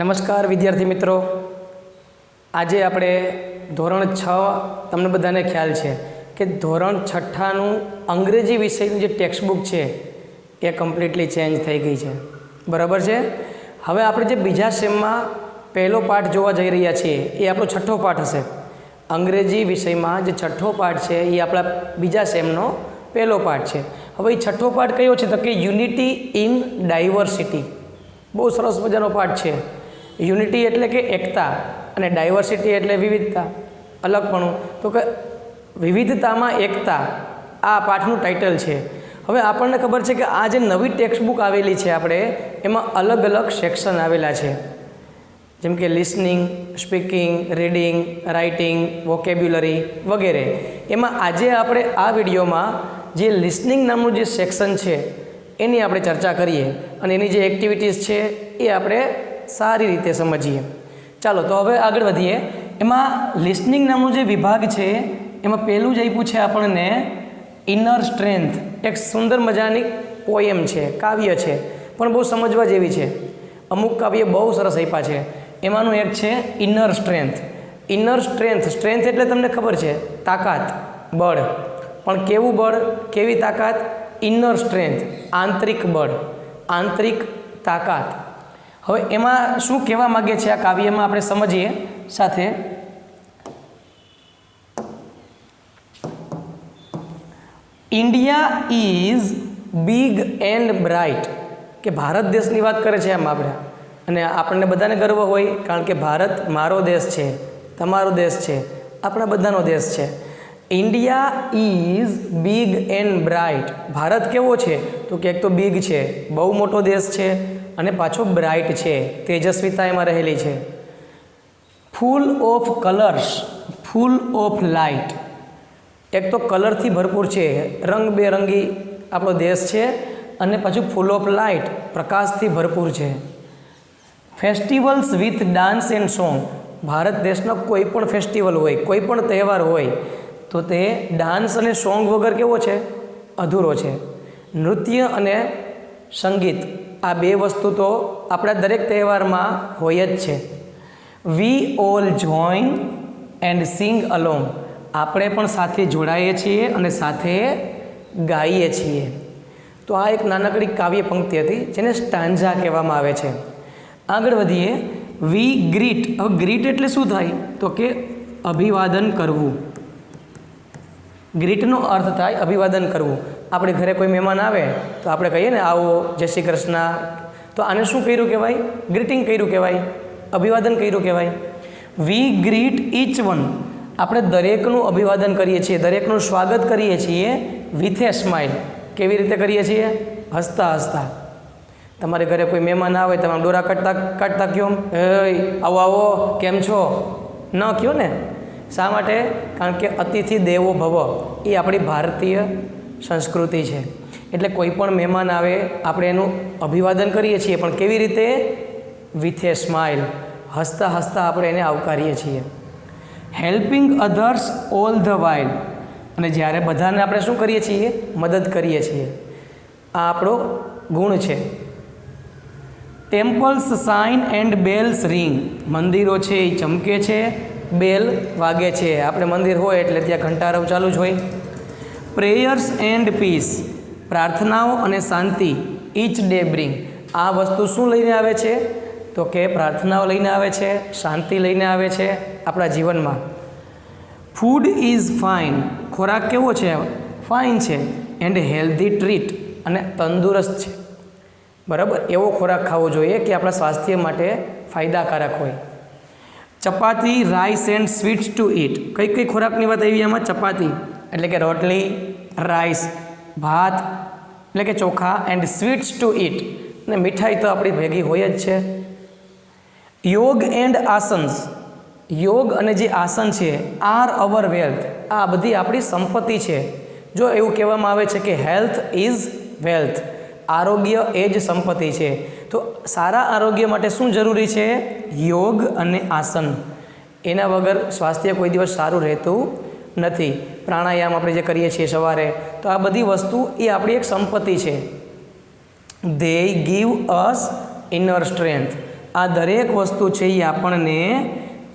નમસ્કાર વિદ્યાર્થી મિત્રો, આજે આપણે ધોરણ 6 તમને બધાને ખ્યાલ છે કે ધોરણ 6નું અંગ્રેજી વિષયનું જે ટેક્સ્ટ બુક છે એ કમ્પ્લીટલી ચેન્જ થઈ ગઈ છે, બરાબર છે। હવે આપણે જે બીજા સેમમાં પહેલો પાઠ જોવા જઈ રહ્યા છીએ એ આપણો છઠ્ઠો પાઠ હશે। અંગ્રેજી વિષયમાં જે છઠ્ઠો પાઠ છે એ આપણા બીજા સેમનો પહેલો પાઠ છે। હવે એ છઠ્ઠો પાઠ કયો છે તો કે યુનિટી ઇન ડાયવર્સિટી। બહુ સરસ મજાનો પાઠ છે। યુનિટી એટલે કે એકતા અને ડાયવર્સિટી એટલે વિવિધતા, અલગપણું, તો કે વિવિધતામાં એકતા આ પાઠનું ટાઇટલ છે। હવે આપણને ખબર છે કે આ જે નવી ટેક્સ્ટ બુક આવેલી છે આપણે એમાં અલગ અલગ સેક્શન આવેલા છે, જેમ કે listening, speaking, reading, writing, vocabulary વગેરે। એમાં આજે આપણે આ વિડીયોમાં જે લિસનિંગ નામનું જે સેક્શન છે એની આપણે ચર્ચા કરીએ અને એની જે એક્ટિવિટીઝ છે એ આપણે સારી રીતે સમજીએ। ચાલો તો હવે આગળ વધીએ। એમાં લિસનિંગ નામનો જે વિભાગ છે એમાં પહેલું જ આપ્યું છે આપણને ઇનર સ્ટ્રેન્થ। એક સુંદર મજાની પોએમ છે, કાવ્ય છે, પણ બહુ સમજવા જેવી છે। અમુક કાવ્ય બહુ સરસ આપ્યા છે, એમાંનું એક છે inner strength. Inner strength, strength એટલે તમને ખબર છે તાકાત, બળ, પણ કેવું બળ, કેવી તાકાત? ઇનર સ્ટ્રેન્થ, આંતરિક બળ, આંતરિક તાકાત। હવે એમાં શું કહેવા માગે છે આ કાવ્યમાં આપણે સમજીએ સાથે। India is big and bright, કે ભારત દેશની વાત કરે છે એમ આપણે, અને આપણને બધાને ગર્વ હોય કારણ કે ભારત મારો દેશ છે, તમારો દેશ છે, આપણા બધાનો દેશ છે। India is big and bright, Bharat કેવો છે તો કે એક તો બિગ છે, બહુ મોટો દેશ છે, અને પાછો બ્રાઇટ છે, તેજસ્વીતા એમાં રહેલી છે। Full of colours, full of light, એક તો કલરથી ભરપૂર છે, રંગબેરંગી આપણો દેશ છે, અને પાછું ફૂલ ઓફ લાઇટ, પ્રકાશથી ભરપૂર છે। Festivals with dance and song, Bharat દેશનો કોઈ પણ ફેસ્ટિવલ હોય, કોઈ પણ તહેવાર હોય તો તે ડાન્સ અને સોંગ વગર કેવો છે? અધૂરો છે। નૃત્ય અને સંગીત, આ બે વસ્તુ તો આપણા દરેક તહેવારમાં હોય જ છે। We all join and sing along, આપણે પણ સાથે જોડાઈએ છીએ અને સાથે ગાઈએ છીએ। તો આ એક નાનકડી કાવ્ય પંક્તિ હતી જેને સ્ટાન્ઝા કહેવામાં આવે છે। આગળ વધીએ। વી ગ્રીટ, હવે ગ્રીટ એટલે શું થાય તો કે અભિવાદન કરવું। ગ્રીટનો અર્થ થાય અભિવાદન કરવું। આપણે ઘરે કોઈ મહેમાન આવે તો આપણે કહીએ ને આવો, જય શ્રી કૃષ્ણ, તો આને શું કર્યું કહેવાય? ગ્રીટિંગ કર્યું કહેવાય, અભિવાદન કર્યું કહેવાય। વી ગ્રીટ ઇચ વન, આપણે દરેકનું અભિવાદન કરીએ છીએ, દરેકનું સ્વાગત કરીએ છીએ વિથ એ સ્માઇલ, કેવી રીતે કરીએ છીએ? હસતા હસતા। તમારે ઘરે કોઈ મહેમાન આવે, તમે ડોરા કાઢતા કહો આવો આવો, કેમ છો, ન કહો ને। શા માટે? કારણ કે અતિથિ દેવો ભવ એ આપણી ભારતીય સંસ્કૃતિ છે। એટલે કોઈ પણ મહેમાન આવે આપણે એનું અભિવાદન કરીએ છીએ, પણ કેવી રીતે? વિથ એ સ્માઇલ, હસતા હસતા આપણે એને આવકારીએ છીએ। Helping others all the while, અને જ્યારે બધાને આપણે શું કરીએ છીએ? મદદ કરીએ છીએ, આ આપણો ગુણ છે। Temples shine and bells ring, મંદિરો છે એ ચમકે છે, બેલ વાગે છે, આપણે મંદિર હોય એટલે ત્યાં ઘંટારવ ચાલુ જ હોય। પ્રેયર્સ એન્ડ પીસ, પ્રાર્થનાઓ અને શાંતિ, ઇચ ડે બ્રિંગ, આ વસ્તુ શું લઈને આવે છે તો કે પ્રાર્થનાઓ લઈને આવે છે, શાંતિ લઈને આવે છે આપણા જીવનમાં। ફૂડ ઇઝ ફાઇન, ખોરાક કેવો છે? ફાઇન છે। એન્ડ હેલ્ધી ટ્રીટ, અને તંદુરસ્ત છે, બરાબર, એવો ખોરાક ખાવો જોઈએ કે આપણા સ્વાસ્થ્ય માટે ફાયદાકારક હોય। Chapati, rice and sweets to eat, કઈ કઈ ખોરાકની વાત આવી એમાં? ચપાતી એટલે કે રોટલી, રાઈસ ભાત એટલે કે ચોખા, એન્ડ સ્વીટ્સ ટુ ઇટ, અને મીઠાઈ તો આપણી ભેગી હોય જ છે। યોગ એન્ડ આસન્સ, યોગ અને જે આસન છે, આર અવર વેલ્થ, આ બધી આપણી સંપત્તિ છે। જો એવું કહેવામાં આવે છે કે હેલ્થ ઇઝ વેલ્થ, આરોગ્ય એ જ સંપત્તિ છે, તો સારા આરોગ્ય માટે શું જરૂરી છે? યોગ અને આસન, એના વગર સ્વાસ્થ્ય કોઈ દિવસ સારું રહેતું નથી। પ્રાણાયામ આપણે જે કરીએ છીએ સવારે, તો આ બધી વસ્તુ એ આપણી એક સંપત્તિ છે। They give us inner strength, આ દરેક વસ્તુ છે એ આપણને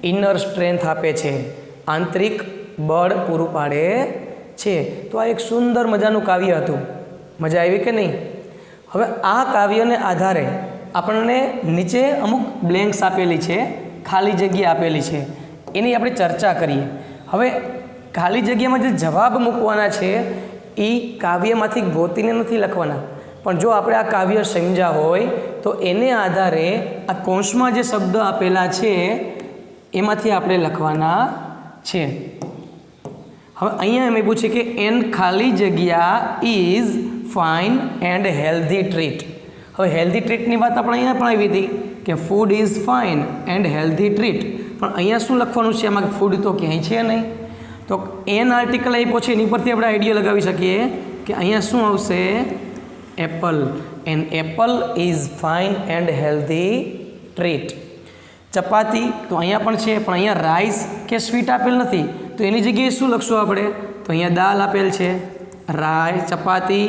ઇનર સ્ટ્રેન્થ આપે છે, આંતરિક બળ પૂરું પાડે છે. તો આ એક સુંદર મજાનું કાવ્ય હતું. મજા આવી કે નહીં? હવે આ કાવ્યને આધારે આપણને નીચે અમુક બ્લેન્ક્સ આપેલી છે, ખાલી જગ્યા આપેલી છે, એની આપણે ચર્ચા કરીએ. હવે ખાલી જગ્યામાં જે જવાબ મૂકવાના છે એ કાવ્યમાંથી ગોતીને નથી લખવાના, પણ જો આપણે આ કાવ્ય સમજ્યા હોય તો એને આધારે આ કૌંસમાં જે શબ્દ આપેલા છે એમાંથી આપણે લખવાના છે. હવે અહીંયા એમ પૂછે કે એન ખાલી જગ્યા is fine and healthy treat. હવે હેલ્ધી ટ્રીટની વાત આપણે અહીંયા પણ આવી હતી કે food is fine and healthy treat, પણ અહીંયા શું લખવાનું છે? એમાં ફૂડ તો ક્યાંય છે નહીં. તો એન આર્ટિકલ આપ્યો છે એની પરથી આપણે આઈડિયા લગાવી શકીએ કે અહીંયા શું આવશે? Apple. An apple is fine and healthy treat. Chapati તો અહીંયા પણ છે, પણ અહીંયા રાઈસ કે સ્વીટ આપેલ નથી, તો એની જગ્યાએ શું લખશું આપણે? તો અહીંયા દાલ આપેલ છે, રાઈસ, ચપાતી,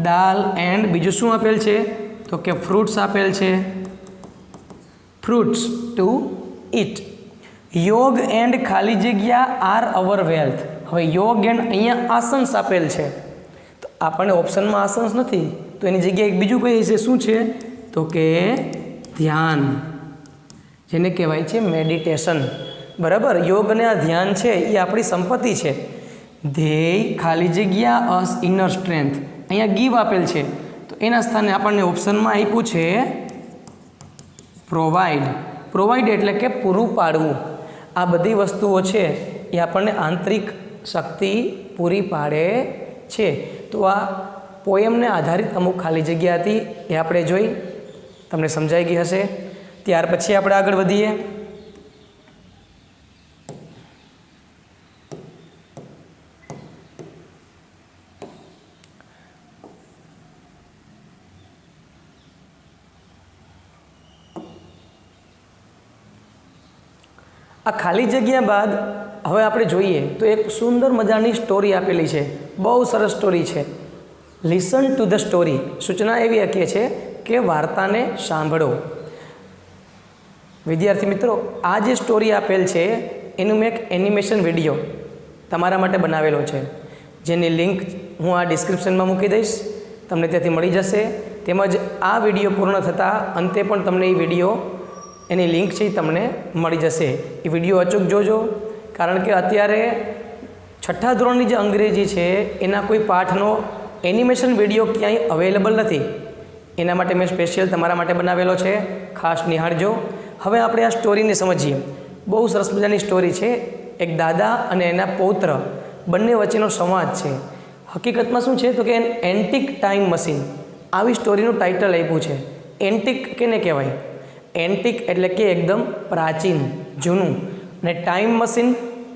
દાલ એન્ડ બીજું શું આપેલ છે? તો કે ફ્રૂટ્સ આપેલ છે, ફ્રૂટ્સ ટુ ઇટ. યોગ એન્ડ ખાલી જગ્યા આર અવર વેલ્થ. હવે યોગ એન્ડ અહીંયા આસન્સ આપેલ છે, તો આપણને ઓપ્શનમાં આસન્સ નથી, તો એની જગ્યાએ એક બીજું કહે છે. શું છે? તો કે ધ્યાન, જેને કહેવાય છે મેડિટેશન. બરાબર? યોગ અને આ ધ્યાન છે એ આપણી સંપત્તિ છે. ધ્યેય ખાલી જગ્યા અસ ઇનર સ્ટ્રેન્થ. અહીંયા ગીવ આપેલ છે, તો એના સ્થાને આપણને ઓપ્શનમાં આપ્યું છે પ્રોવાઈડ. પ્રોવાઈડ એટલે કે પૂરું પાડવું. આ બધી વસ્તુઓ છે એ આપણને આંતરિક શક્તિ પૂરી પાડે છે. તો આ પોયમને આધારિત અમુક ખાલી જગ્યા હતી એ આપણે જોઈ, તમને સમજાઈ ગઈ હશે. ત્યાર પછી આપણે આગળ વધીએ. આ ખાલી જગ્યા બાદ હવે આપણે જોઈએ તો એક સુંદર મજાની સ્ટોરી આપેલી છે, બહુ સરસ સ્ટોરી છે. Listen to the story. સૂચના એવી આપીએ છે કે વાર્તાને સાંભળો. વિદ્યાર્થી મિત્રો, આ જે સ્ટોરી આપેલ છે એનું મેં એક એનિમેશન વિડીયો તમારા માટે બનાવેલો છે, જેની લિંક હું આ ડિસ્ક્રિપ્શનમાં મૂકી દઈશ, તમને ત્યાંથી મળી જશે. તેમજ આ વિડીયો પૂર્ણ થતાં અંતે પણ તમને એ વિડીયો, એની લિંક છે એ તમને મળી જશે. એ વિડીયો અચૂક જોજો, કારણ કે અત્યારે 6ઠ્ઠા ધોરણની જે અંગ્રેજી છે એના કોઈ પાઠનો એનિમેશન વિડીયો ક્યાંય અવેલેબલ નથી. એના માટે મેં સ્પેશિયલ તમારા માટે બનાવેલો છે, ખાસ નિહાળજો. હવે આપણે આ સ્ટોરીને સમજીએ. બહુ સરસ મજાની સ્ટોરી છે. એક દાદા અને એના પૌત્ર બંને વચ્ચેનો સંવાદ છે. હકીકતમાં શું છે? તો કે એન્ટિક ટાઈમ મશીન, આવી સ્ટોરીનું ટાઇટલ આપ્યું છે. એન્ટિક કેને કહેવાય? એન્ટિક એટલે કે એકદમ પ્રાચીન, જૂનું. અને ટાઈમ મશીન,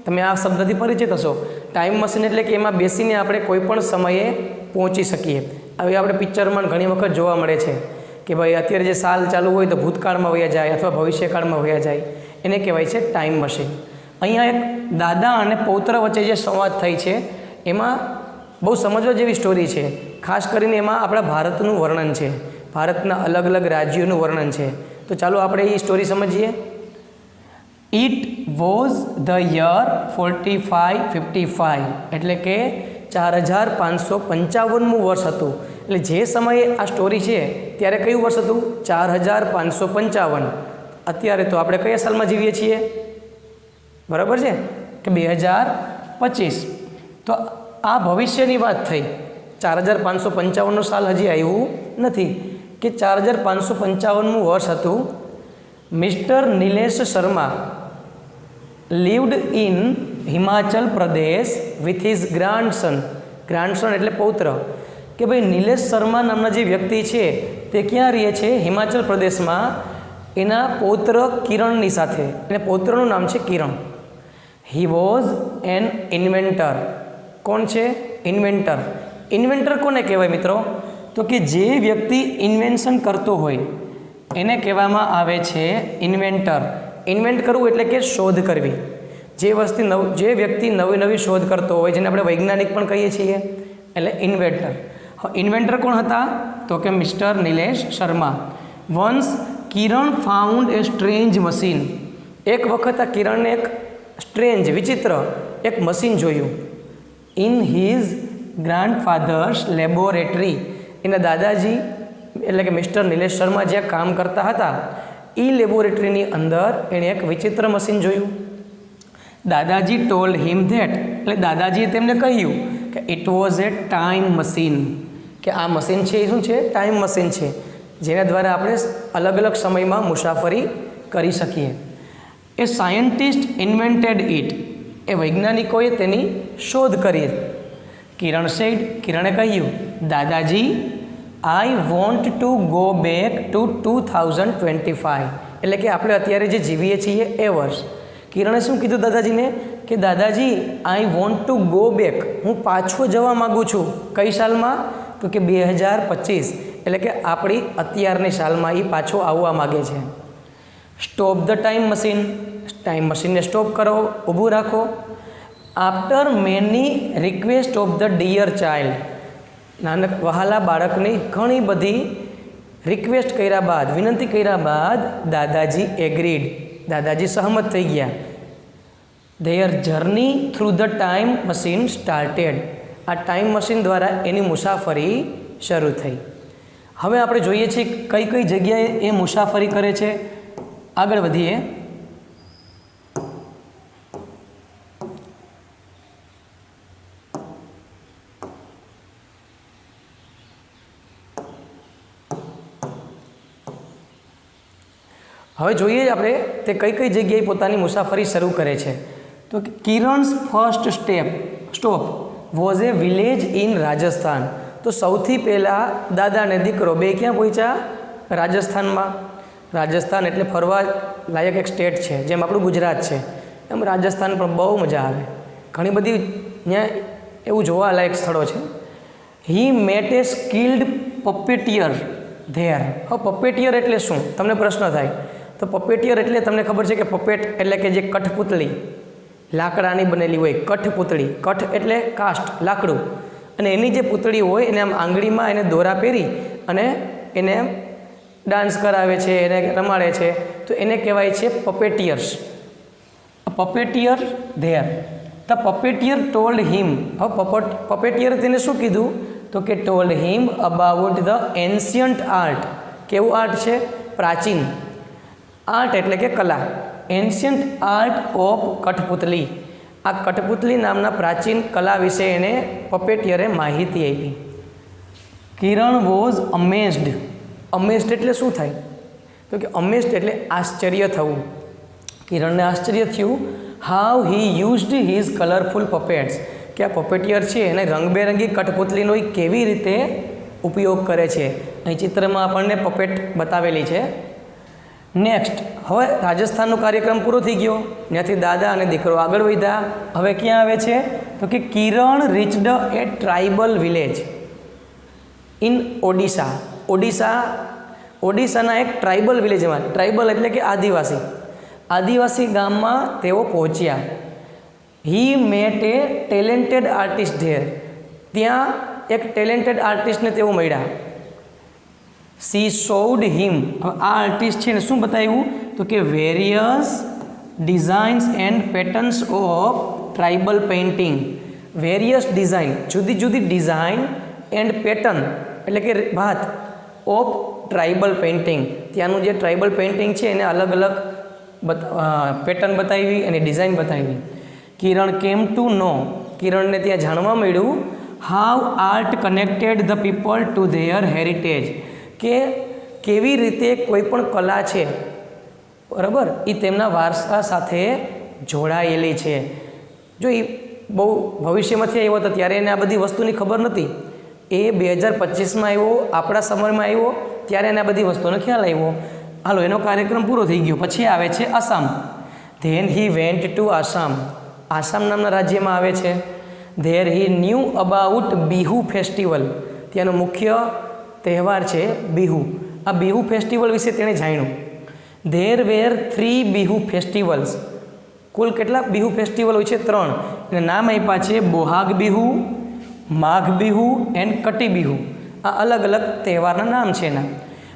તમે આ શબ્દથી પરિચિત હશો. ટાઈમ મશીન એટલે કે એમાં બેસીને આપણે કોઈ પણ સમયે પહોંચી શકીએ. હવે આપણે પિક્ચરમાં ઘણી વખત જોવા મળે છે કે ભાઈ અત્યારે જે સાલ ચાલુ હોય તો ભૂતકાળમાં વયા જાય અથવા ભવિષ્યકાળમાં વયા જાય, એને કહેવાય છે ટાઈમ મશીન. અહીંયા એક દાદા અને પૌત્ર વચ્ચે જે સંવાદ થઈ છે એમાં બહુ સમજવા જેવી સ્ટોરી છે. ખાસ કરીને એમાં આપણા ભારતનું વર્ણન છે, ભારતના અલગ અલગ રાજ્યોનું વર્ણન છે. તો ચાલો આપણે એ સ્ટોરી સમજીએ. ઇટ વોઝ ધ યર 4555, એટલે કે 4555મું વર્ષ હતું. એટલે જે સમયે આ સ્ટોરી છે ત્યારે કયું વર્ષ હતું? 4555. અત્યારે તો આપણે કયા સાલમાં જીવીએ છીએ? બરાબર છે કે 2025. તો આ ભવિષ્યની વાત થઈ. 4555નું સાલ હજી આવ્યું નથી કે 4555મું વર્ષ હતું. Mister Nilesh Sharma lived in Himachal Pradesh with his grandson. ગ્રાન્ડસન એટલે પૌત્ર. કે ભાઈ નિલેશ શર્મા નામના જે વ્યક્તિ છે તે ક્યાં રહે છે? હિમાચલ પ્રદેશમાં એના પૌત્ર કિરણની સાથે. એને પૌત્રનું નામ છે Kiran. He was an inventor. કોણ છે? ઇન્વેન્ટર. ઇન્વેન્ટર કોને કહેવાય મિત્રો? તો કે જે વ્યક્તિ ઇન્વેન્શન કરતો હોય એને કહેવામાં આવે છે ઇન્વેન્ટર. ઇન્વેન્ટ કરવું એટલે કે શોધ કરવી. જે વ્યક્તિ નવી નવી શોધ કરતો હોય, જેને આપણે વૈજ્ઞાનિક પણ કહીએ છીએ, એટલે ઇન્વેન્ટર. ઇન્વેન્ટર કોણ હતા? તો કે મિસ્ટર નિલેશ શર્મા. વન્સ કિરણ ફાઉન્ડ એ સ્ટ્રેન્જ મશીન. એક વખત આ કિરણને એક સ્ટ્રેન્જ વિચિત્ર એક મશીન જોયું. In his grandfather's laboratory. એના દાદાજી એટલે કે મિસ્ટર નિલેશ શર્મા જ્યાં કામ કરતા હતા એ લેબોરેટરીની અંદર એણે એક વિચિત્ર મશીન જોયું. દાદાજી ટોલ્ડ હિમ ધેટ, એટલે દાદાજીએ તેમને કહ્યું કે it was A time machine, કે આ મશીન છે એ શું છે? ટાઈમ મશીન છે, જેના દ્વારા આપણે અલગ અલગ સમયમાં મુસાફરી કરી શકીએ. એ સાયન્ટિસ્ટ ઇન્વેન્ટેડ ઇટ, એ વૈજ્ઞાનિકોએ તેની શોધ કરી. કિરણ સેડ, કિરણે કહ્યું દાદાજી I want to go back to 2025, એટલે કે આપણે અત્યારે જે જીવીએ છીએ એ વર્ષ. કિરણે શું કીધું દાદાજીને કે દાદાજી I want to go back, હું પાછો જવા માગું છું. કઈ સાલમાં? તો કે 2025, એટલે કે આપણી અત્યારની સાલમાં એ પાછો આવવા માગે છે. Stop the time machine, time મશીનને સ્ટોપ કરો, ઊભું રાખો. After many request of the deer child, Nanak વહાલા બાળકની ઘણી બધી રિક્વેસ્ટ કર્યા બાદ, વિનંતી કર્યા બાદ દાદાજી એગ્રીડ, દાદાજી સહમત થઈ ગયા. Their journey through the time machine started, આ ટાઈમ મશીન દ્વારા એની મુસાફરી શરૂ થઈ. હવે આપણે જોઈએ છીએ કઈ કઈ જગ્યાએ એ મુસાફરી કરે છે. આગળ વધીએ. હવે જોઈએ આપણે તે કઈ કઈ જગ્યાએ પોતાની મુસાફરી શરૂ કરે છે. તો Kiran's first stop was A village in Rajasthan. તો સૌથી પહેલાં દાદા અને દીકરો બે ક્યાં પહોંચ્યા? રાજસ્થાનમાં. રાજસ્થાન એટલે ફરવા લાયક એક સ્ટેટ છે, જેમ આપણું ગુજરાત છે એમ રાજસ્થાન પણ બહુ મજા આવે. ઘણી બધી ત્યાં એવું જોવાલાયક સ્થળો છે. He met a skilled puppeteer there. હવે પપેટિયર એટલે શું? તમને પ્રશ્ન થાય. તો પપેટિયર એટલે તમને ખબર છે કે પપેટ એટલે કે જે કઠપુતળી, લાકડાની બનેલી હોય કઠપુતળી. કઠ એટલે કાસ્ટ, લાકડું, અને એની જે પુતળી હોય એને આમ આંગળીમાં એને દોરા પહેરી અને એને ડાન્સ કરાવે છે, એને રમાડે છે, તો એને કહેવાય છે puppeteers. Puppeteer there. The puppeteer told him. હવે પપેટિયર તેને શું કીધું? તો કે told him about the ancient art. કેવું આર્ટ છે? પ્રાચીન આર્ટ એટલે કે કલા. એન્શિયન્ટ આર્ટ ઓફ કઠપુતલી. આ કઠપુતલી નામના પ્રાચીન કલા વિશે એને પપેટિયરે માહિતી આપી. કિરણ વોઝ અમેઝડ. અમેઝડ એટલે શું થાય? તો કે અમેઝડ એટલે આશ્ચર્ય થવું. કિરણને આશ્ચર્ય થયું. How he used his colourful puppets, કે આ પપેટિયર છે એને રંગબેરંગી કઠપુતલીનો એ કેવી રીતે ઉપયોગ કરે છે. અહીં ચિત્રમાં આપણને પપેટ બતાવેલી છે. નેક્સ્ટ, હવે રાજસ્થાનનો કાર્યક્રમ પૂરો થઈ ગયો. ત્યાંથી દાદા અને દીકરો આગળ વધ્યા. હવે ક્યાં આવે છે? તો કે Kiran reached a tribal village in Odisha. ઓડિશાના એક ટ્રાઇબલ વિલેજમાં, ટ્રાઇબલ એટલે કે આદિવાસી ગામમાં તેઓ પહોંચ્યા. હી met A talented artist there. ત્યાં એક ટેલેન્ટેડ આર્ટિસ્ટને તેઓ મળ્યા. સી શોડ હિમ. હવે આ આર્ટિસ્ટ છે ને શું બતાવ્યું? તો કે various designs and patterns of tribal painting. Various design, જુદી જુદી ડિઝાઇન એન્ડ પેટર્ન એટલે કે ભાત ઓફ ટ્રાઇબલ પેઇન્ટિંગ. ત્યાંનું જે ટ્રાઇબલ પેઇન્ટિંગ છે એને અલગ અલગ પેટર્ન બતાવી અને ડિઝાઇન બતાવી. કિરણ કેમ ટુ નો. કિરણને ત્યાં જાણવા મળ્યું how art connected the people two their heritage, કે કેવી રીતે કોઈ પણ કલા છે બરાબર એ તેમના વારસા સાથે જોડાયેલી છે. જો એ બહુ ભવિષ્યમાંથી આવ્યો હતો ત્યારે એને આ બધી વસ્તુની ખબર નથી. એ 2025માં આવ્યો, આપણા સમયમાં આવ્યો ત્યારે એને આ બધી વસ્તુનો ખ્યાલ આવ્યો. હાલો, એનો કાર્યક્રમ પૂરો થઈ ગયો. પછી આવે છે Assam. Then he went to Assam. Assam નામના રાજ્યમાં આવે છે. There he new about Bihu festival. ત્યાંનો મુખ્ય તહેવાર છે બિહુ. આ બિહુ ફેસ્ટિવલ વિશે તેણે જાણ્યું. There were 3 Bihu festivals. કુલ કેટલા બિહુ ફેસ્ટિવલ હોય છે? 3. એને નામ આપ્યા છે બોહાગ બિહુ, માઘ બિહુ એન્ડ કટી બિહુ. આ અલગ અલગ તહેવારના નામ છે એના.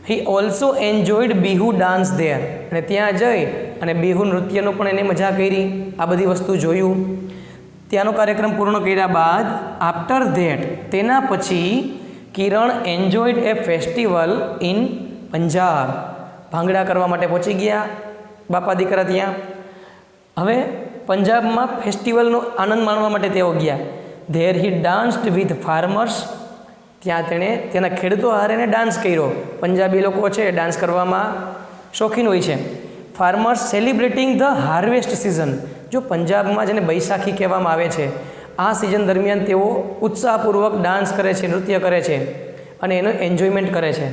He also enjoyed Bihu dance there, અને ત્યાં જઈ અને બિહુ નૃત્યનો પણ એને મજા કરી, આ બધી વસ્તુ જોયું. ત્યાંનો કાર્યક્રમ પૂર્ણ કર્યા બાદ આફ્ટર ધેટ, તેના પછી Kiran enjoyed a festival in Punjab, bhangra કરવા માટે પહોંચી ગયા બાપા દીકરા ત્યાં. હવે પંજાબમાં ફેસ્ટિવલનો આનંદ માણવા માટે તેઓ ગયા. There he danced with farmers, ત્યાં તેણે તેના ખેડૂતો હારે ડાન્સ કર્યો. પંજાબી લોકો છે ડાન્સ કરવામાં શોખીન હોય છે. Farmers celebrating the harvest season, જો પંજાબમાં જેને બૈસાખી કહેવામાં આવે છે, આ સિઝન દરમિયાન તેઓ ઉત્સાહપૂર્વક ડાન્સ કરે છે, નૃત્ય કરે છે અને એનો એન્જોયમેન્ટ કરે છે.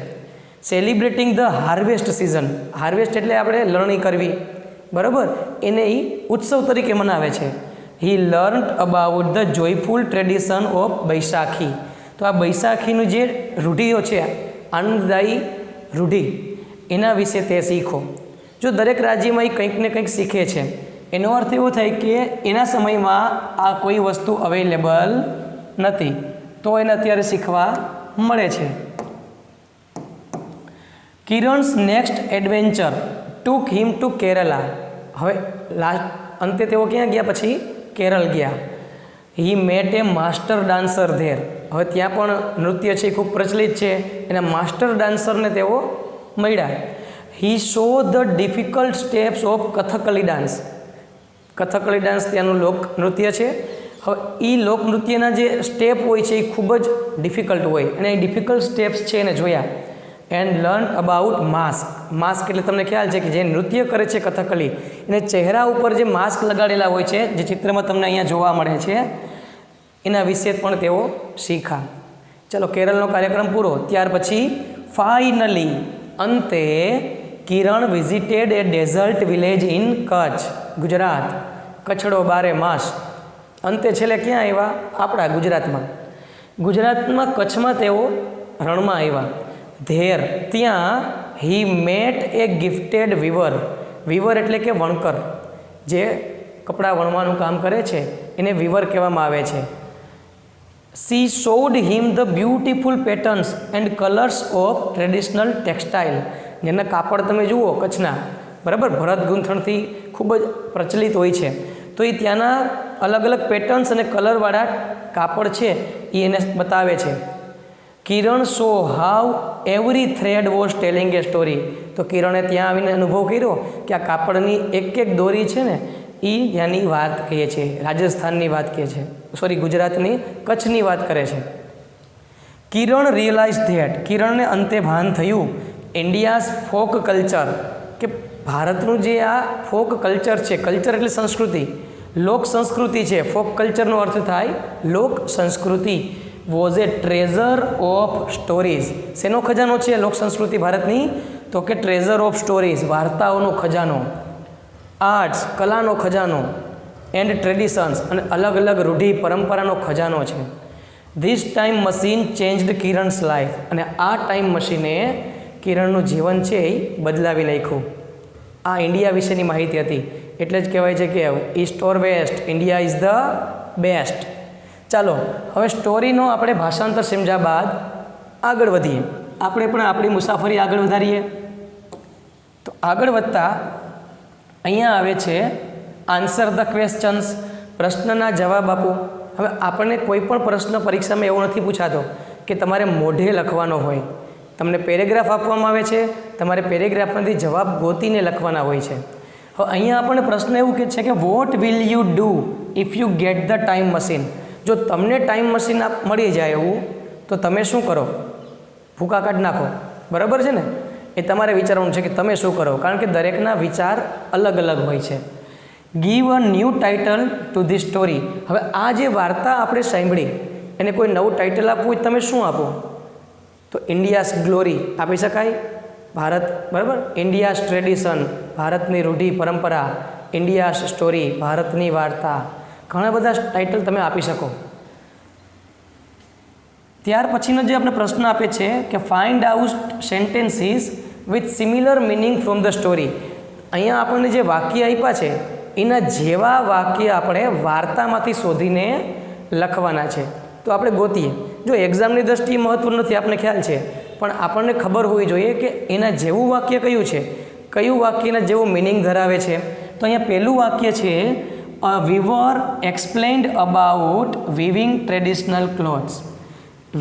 Celebrating the harvest season, harvest એટલે આપણે લણણી કરવી, બરાબર, એને એ ઉત્સવ તરીકે મનાવે છે. He learnt about the joyful tradition of Baisakhi, તો આ બૈસાખીનું જે રૂઢિઓ છે, આનંદદાયી રૂઢિ, એના વિશે તે શીખો. જો દરેક રાજ્યમાં એ કંઈક ને કંઈક શીખે છે, એનો અર્થ એવો થાય કે એના સમયમાં આ કોઈ વસ્તુ અવેલેબલ નથી, તો એને અત્યારે શીખવા મળે છે. Kiran's next adventure took him to Kerala, હવે અંતે તેઓ ક્યાં ગયા? પછી કેરળ ગયા. હી met A master dancer there, હવે ત્યાં પણ નૃત્ય છે ખૂબ પ્રચલિત છે, એના માસ્ટર ડાન્સરને તેઓ મળ્યા. He show the difficult steps of Kathakali dance, Kathakali dance ત્યાંનું લોક નૃત્ય છે. હવે એ લોકનૃત્યના જે સ્ટેપ હોય છે એ ખૂબ જ ડિફિકલ્ટ હોય, અને એ ડિફિકલ્ટ સ્ટેપ્સ છે એને જોયા. And learn about mask, mask એટલે તમને ખ્યાલ છે કે જે નૃત્ય કરે છે કથકલી, એને ચહેરા ઉપર જે માસ્ક લગાડેલા હોય છે, જે ચિત્રમાં તમને અહીંયા જોવા મળે છે, એના વિશે પણ તેઓ શીખા. ચલો, કેરળનો કાર્યક્રમ પૂરો. ત્યાર પછી ફાઇનલી અંતે Kiran visited a desert village in Kutch, Gujarat. કચ્છડો બારે માસ. અંતે છેલ્લે ક્યાં આવ્યા? આપણા ગુજરાતમાં. ગુજરાતમાં કચ્છમાં તેઓ રણમાં આવ્યા. ધેર, ત્યાં હી મેટ એ ગિફ્ટેડ વીવર, વીવર એટલે કે વણકર, જે કપડાં વણવાનું કામ કરે છે એને વીવર કહેવામાં આવે છે. C showed him the beautiful patterns and colours of traditional textile, જેના કાપડ તમે જુઓ કચ્છના, બરાબર, ભરત ગૂંથણથી ખૂબ જ પ્રચલિત હોય છે, તો એ ત્યાંના અલગ અલગ પેટર્ન્સ અને કલરવાળા કાપડ છે એ એને બતાવે છે. Kiran saw how every thread was telling a story, તો કિરણે ત્યાં આવીને અનુભવ કર્યો કે આ કાપડની એક એક દોરી છે ને એ ત્યાંની વાત કહે છે, રાજસ્થાનની વાત કહે છે, સોરી ગુજરાતની, કચ્છની વાત કરે છે. કિરણ રિયલાઇઝ ધેટ, કિરણને અંતે ભાન થયું ઇન્ડિયાઝ ફોક કલ્ચર, કે ભારતનું જે આ ફોક કલ્ચર છે, કલ્ચર એટલે સંસ્કૃતિ, લોક સંસ્કૃતિ છે, ફોક કલ્ચરનો અર્થ થાય લોક સંસ્કૃતિ, was A treasure of stories. શેનો ખજાનો છે લોક સંસ્કૃતિ ભારતની? તો કે ટ્રેઝર ઓફ સ્ટોરીઝ, વાર્તાઓનો ખજાનો, આર્ટ્સ, કલાનો ખજાનો, એન્ડ ટ્રેડિશન્સ, અને અલગ અલગ રૂઢિ પરંપરાનો ખજાનો છે. This time machine changed Kiran's life, અને આ ટાઈમ મશીને કિરણનું જીવન છે એ બદલાવી નાખ્યું. આ ઇન્ડિયા વિશેની માહિતી હતી, એટલે જ કહેવાય છે કે east or west, India is the best. ચાલો, હવે સ્ટોરીનો આપણે ભાષાંતર સમજ્યા બાદ આગળ વધીએ. આપણે પણ આપણી મુસાફરી આગળ વધારીએ. તો આગળ વધતા અહીંયા આવે છે આન્સર ધ ક્વેશ્ચન્સ, પ્રશ્નના જવાબ આપો. હવે આપણને કોઈ પણ પ્રશ્ન પરીક્ષામાં એવો નથી પૂછાતો કે તમારે મોઢે લખવાનો હોય, તમને પેરેગ્રાફ આપવામાં આવે છે, તમારે પેરેગ્રાફમાંથી જવાબ ગોતીને લખવાના હોય છે. હવે અહીંયા આપણને પ્રશ્ન એવું કહે છે કે what will you do if you get the time machine, જો તમને ટાઈમ મશીન મળી જાય એવું તો તમે શું કરો? ભૂકા કાઢી નાખો, બરાબર છે ને? એ તમારે વિચારવાનું છે કે તમે શું કરો, કારણ કે દરેકના વિચાર અલગ અલગ હોય છે. Give a new title to the story, હવે આ જે વાર્તા આપણે સાંભળી એને કોઈ નવું ટાઇટલ આપવું હોય તમે શું આપો? તો ઇન્ડિયાઝ ગ્લોરી આપી શકાય, ભારત, બરાબર, ઇન્ડિયાઝ ટ્રેડિશન, ભારતની રૂઢિ પરંપરા, ઇન્ડિયાઝ સ્ટોરી, ભારતની વાર્તા, ઘણા બધા ટાઇટલ તમે આપી શકો. ત્યાર પછીનો જે આપણે પ્રશ્ન આપે છે કે find out sentences with similar meaning from the story, અહીંયા આપણને જે વાક્ય આપ્યા છે એના જેવા વાક્ય આપણે વાર્તામાંથી શોધીને લખવાના છે. તો આપણે ગોતીએ. જો એક્ઝામની દ્રષ્ટિએ મહત્ત્વ નથી, આપણને ખ્યાલ છે, પણ આપણને ખબર હોવી જોઈએ કે એના જેવું વાક્ય કયું છે, કયું વાક્યના જેવો મિનિંગ ધરાવે છે. તો અહીંયા પહેલું વાક્ય છે, a weaver explained about weaving traditional clothes.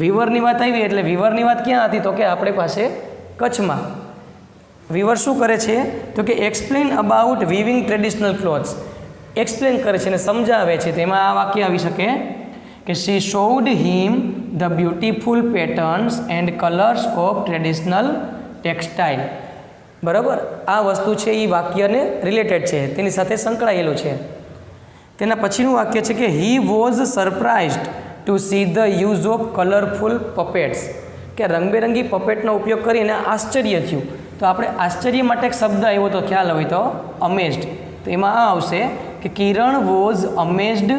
વીવરની વાત આવી એટલે વીવરની વાત ક્યાં હતી? તો કે આપણી પાસે કચ્છમાં. વીવર શું કરે છે? તો કે explain about weaving traditional clothes. Explain કરે છે અને સમજાવે છે. તેમાં આ વાક્ય આવી શકે કે she showed him the beautiful patterns and colours of traditional textile. બરાબર, આ વસ્તુ છે એ વાક્યને રિલેટેડ છે, તેની સાથે સંકળાયેલું છે. તેના પછીનું વાક્ય છે કે he was surprised to see the use of colourful puppets. કે રંગબેરંગી પપેટનો ઉપયોગ કરીને આશ્ચર્ય થયું. તો આપણે આશ્ચર્ય માટે એક શબ્દ આવ્યો તો ખ્યાલ હોય તો અમેઝડ. તો એમાં આ આવશે કે Kiran was amazed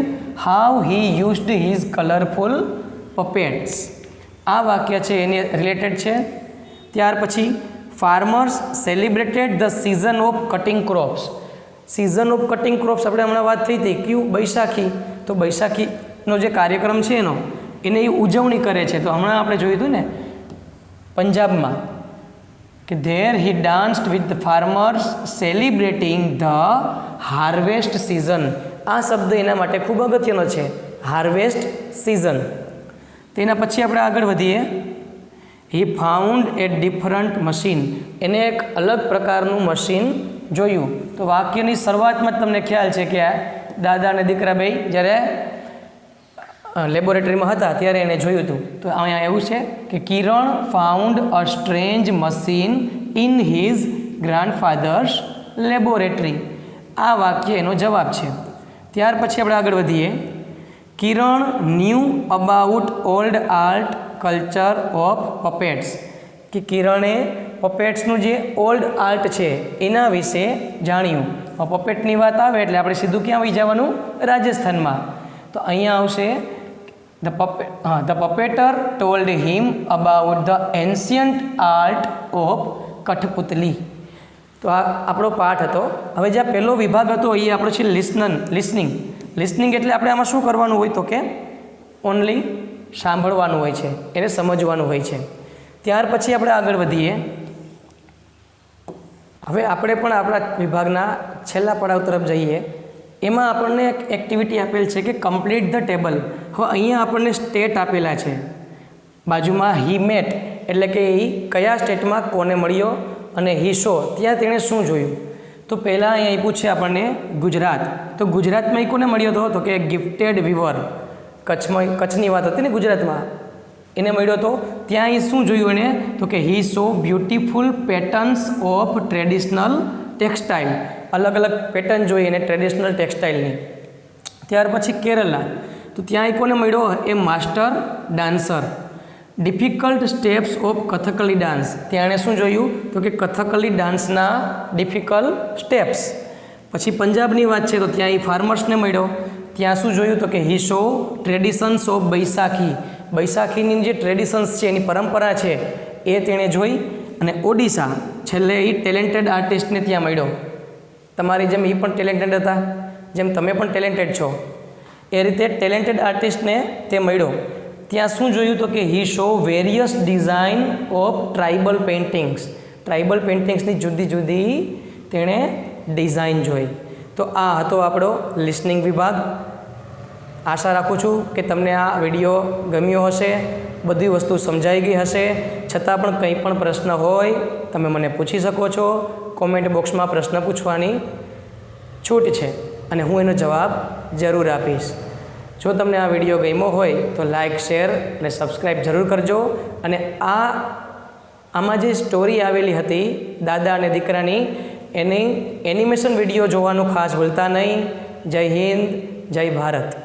how he used his colourful puppets. આ વાક્ય છે એને રિલેટેડ છે. ત્યાર પછી farmers celebrated the season of cutting crops. Season of cutting crops આપણે હમણાં વાત થઈ હતી, કયું? બૈશાખી. તો બૈશાખીનો જે કાર્યક્રમ છે એને એ ઉજવણી કરે છે. તો હમણાં આપણે જોયું હતું ને પંજાબમાં કે there he danced with the farmers celebrating the harvest season. આ શબ્દ એના માટે ખૂબ અગત્યનો છે, હાર્વેસ્ટ સિઝન. તેના પછી આપણે આગળ વધીએ. હી ફાઉન્ડ એ ડિફરન્ટ મશીન. એને એક અલગ પ્રકારનું મશીન જોયું. તો વાક્યની શરૂઆતમાં જ તમને ખ્યાલ છે કે દાદા અને દીકરા બે જ્યારે લેબોરેટરીમાં હતા ત્યારે એને જોયું હતું. તો અહીંયા એવું છે કે Kiran found a strange machine in his grandfather's laboratory. આ વાક્ય એનો જવાબ છે. ત્યાર પછી આપણે આગળ વધીએ. Kiran knew about old art culture of puppets. કે કિરણે પપેટ્સનું જે ઓલ્ડ આર્ટ છે એના વિશે જાણ્યું. પપેટની વાત આવે એટલે આપણે સીધું ક્યાં આવી જવાનું? રાજસ્થાનમાં. તો અહીંયા આવશે the puppeteer told him about the ancient art of કઠપુતલી. તો આ આપણો પાઠ હતો. હવે જે પહેલો વિભાગ હતો એ આપણો છે લિસનિંગ. લિસનિંગ એટલે આપણે આમાં શું કરવાનું હોય? તો કે ઓનલી સાંભળવાનું હોય છે, એને સમજવાનું હોય છે. ત્યાર પછી આપણે આગળ વધીએ. હવે આપણે પણ આપણા વિભાગના છેલ્લા પડાવ તરફ જઈએ. એમાં આપણને એક એક્ટિવિટી આપેલ છે કે કમ્પ્લીટ ધ ટેબલ. હવે અહીંયા આપણને સ્ટેટ આપેલા છે, બાજુમાં હી મેટ એટલે કે એ કયા સ્ટેટમાં કોને મળ્યો, અને હી શો ત્યાં તેણે શું જોયું. તો પહેલાં અહીંયા આપ્યું છે આપણને ગુજરાત. તો ગુજરાતમાં એ કોને મળ્યો હતો? તો કે ગિફ્ટેડ વીવર. કચ્છની વાત હતી ને ગુજરાતમાં, એને મળ્યો હતો. ત્યાં એ શું જોયું એને? તો કે he saw beautiful patterns of traditional textile. અલગ અલગ પેટર્ન જોઈ એને ટ્રેડિશનલ ટેક્સટાઇલની. ત્યાર પછી કેરલા. તો ત્યાં એ કોને મળ્યો? A master dancer. Difficult steps of Kathakali dance. ત્યાં શું જોયું? તો કે કથકલી ડાન્સના ડિફિકલ્ટ સ્ટેપ્સ. પછી પંજાબની વાત છે તો ત્યાં એ ફાર્મર્સને મળ્યો. ત્યાં શું જોયું? તો કે હી શો ટ્રેડિશન્સ ઓફ બૈશાખી. બૈશાખીની જે ટ્રેડિશન્સ છે એની પરંપરા છે એ તેણે જોઈ. અને ઓડિશા છેલ્લે એ ટેલેન્ટેડ આર્ટિસ્ટને ત્યાં મળ્યો. તમારી જેમ એ પણ ટેલેન્ટેડ હતા, જેમ તમે પણ ટેલેન્ટેડ છો એ રીતે ટેલેન્ટેડ આર્ટિસ્ટને તે મળ્યો. ત્યાં શું જોયું? તો કે he saw various design of tribal paintings. Tribal પેઇન્ટિંગ્સની જુદી જુદી તેણે ડિઝાઇન જોઈ. તો આ હતો આપણો લિસનિંગ વિભાગ. આશા રાખું છું કે તમને આ વિડીયો ગમ્યો હશે, બધી વસ્તુ સમજાઈ ગઈ હશે. છતાં પણ કંઈ પણ પ્રશ્ન હોય તમે મને પૂછી શકો છો. કોમેન્ટ બોક્સમાં પ્રશ્ન પૂછવાની છૂટ છે અને હું એનો જવાબ જરૂર આપીશ. જો તમને આ વિડીયો ગમ્યો હોય તો લાઇક, શેર અને સબસ્ક્રાઈબ જરૂર કરજો. અને આમાં જે સ્ટોરી આવેલી હતી દાદા અને દીકરાની, એની એનિમેશન વિડીયો જોવાનું ખાસ ભૂલતા નહીં. જય હિન્દ, જય ભારત.